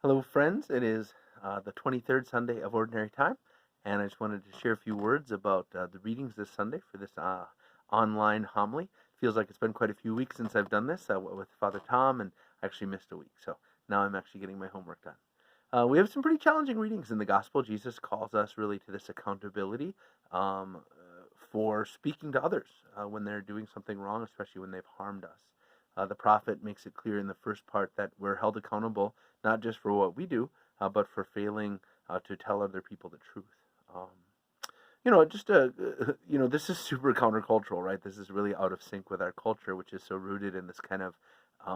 Hello, friends. It is the 23rd Sunday of Ordinary Time, and I just wanted to share a few words about the readings this Sunday for this online homily. Feels like it's been quite a few weeks since I've done this with Father Tom, and I actually missed a week, so now I'm actually getting my homework done. We have some pretty challenging readings in the Gospel. Jesus calls us really to this accountability for speaking to others when they're doing something wrong, especially when they've harmed us. The prophet makes it clear in the first part that we're held accountable not just for what we do, but for failing to tell other people the truth. Um, this is super countercultural, right? This is really out of sync with our culture, which is so rooted in this kind of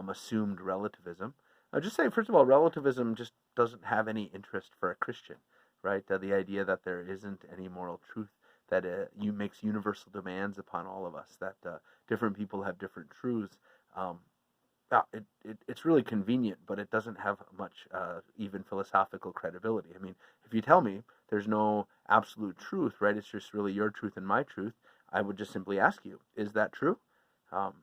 assumed relativism. I'll just say, first of all, relativism just doesn't have any interest for a Christian, right? The idea that there isn't any moral truth, that makes universal demands upon all of us, that different people have different truths. Um, yeah, it's really convenient, but it doesn't have much even philosophical credibility. I mean, if you tell me there's no absolute truth, right? It's just really your truth and my truth. I would just simply ask you, is that true? Um,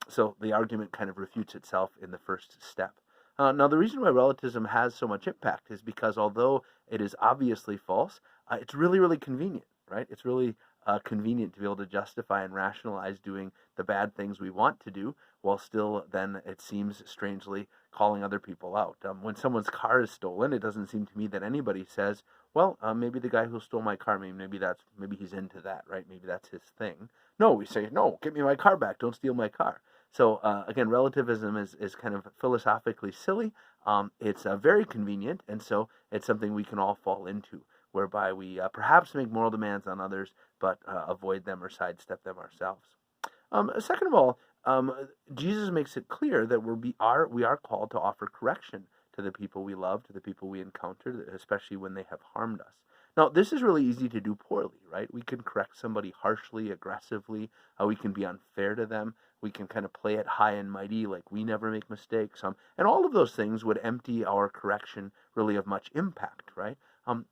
so the argument kind of refutes itself in the first step. Now, the reason why relativism has so much impact is because although it is obviously false, it's really, really convenient, right? It's really convenient to be able to justify and rationalize doing the bad things we want to do while still then, it seems strangely, calling other people out. When someone's car is stolen, it doesn't seem to me that anybody says, well, maybe the guy who stole my car, maybe he's into that, right? Maybe that's his thing. No, we say, no, give me my car back. Don't steal my car. So again, relativism is kind of philosophically silly. It's very convenient, and so it's something we can all fall into, whereby we perhaps make moral demands on others, but avoid them or sidestep them ourselves. Second of all, Jesus makes it clear that we are called to offer correction to the people we love, to the people we encounter, especially when they have harmed us. Now, this is really easy to do poorly, right? We can correct somebody harshly, aggressively. We can be unfair to them. We can kind of play it high and mighty, like we never make mistakes. And all of those things would empty our correction really of much impact, right?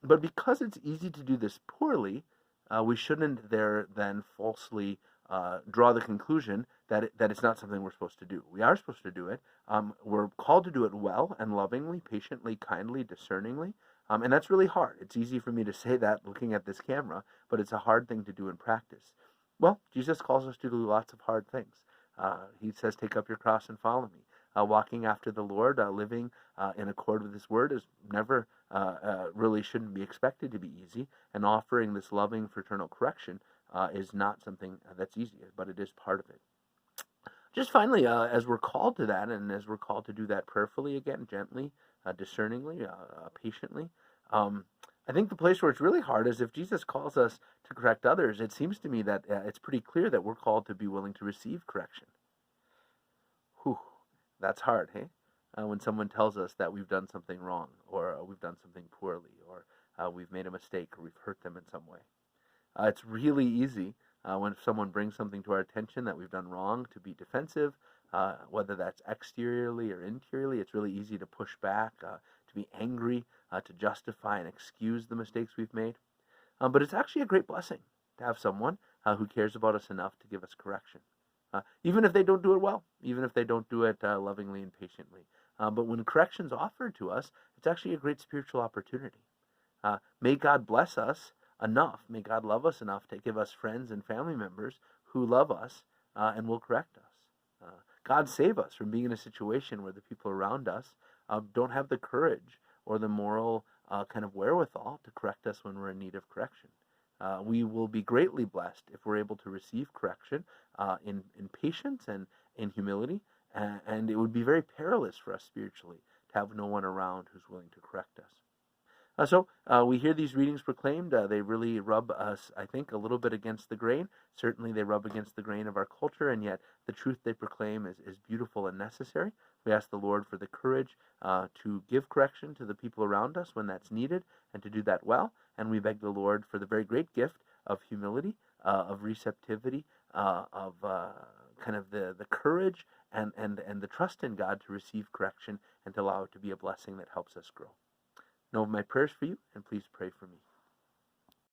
But because it's easy to do this poorly, we shouldn't there then falsely draw the conclusion that it's not something we're supposed to do. We are supposed to do it. We're called to do it well and lovingly, patiently, kindly, discerningly. And that's really hard. It's easy for me to say that looking at this camera, but it's a hard thing to do in practice. Well, Jesus calls us to do lots of hard things. He says, take up your cross and follow me. Walking after the Lord, living in accord with his word is never really shouldn't be expected to be easy. And offering this loving fraternal correction is not something that's easy, but it is part of it. Just finally, as we're called to that, and as we're called to do that prayerfully again, gently, discerningly, patiently, I think the place where it's really hard is if Jesus calls us to correct others, it seems to me that it's pretty clear that we're called to be willing to receive correction. Whew, that's hard, hey? When someone tells us that we've done something wrong, or we've done something poorly, or we've made a mistake, or we've hurt them in some way. It's really easy when someone brings something to our attention that we've done wrong to be defensive, whether that's exteriorly or interiorly. It's really easy to push back, to be angry, to justify and excuse the mistakes we've made. But it's actually a great blessing to have someone who cares about us enough to give us correction, even if they don't do it well, even if they don't do it lovingly and patiently. But when correction's offered to us, it's actually a great spiritual opportunity. May God bless us enough, may God love us enough to give us friends and family members who love us and will correct us. God save us from being in a situation where the people around us don't have the courage or the moral kind of wherewithal to correct us when we're in need of correction. We will be greatly blessed if we're able to receive correction in patience and in humility, and it would be very perilous for us spiritually to have no one around who's willing to correct us. So we hear these readings proclaimed. They really rub us, I think, a little bit against the grain. Certainly they rub against the grain of our culture, and yet the truth they proclaim is beautiful and necessary. We ask the Lord for the courage to give correction to the people around us when that's needed, and to do that well. And we beg the Lord for the very great gift of humility, of receptivity, of kind of the courage and the trust in God to receive correction and to allow it to be a blessing that helps us grow. Know of my prayers for you, and please pray for me.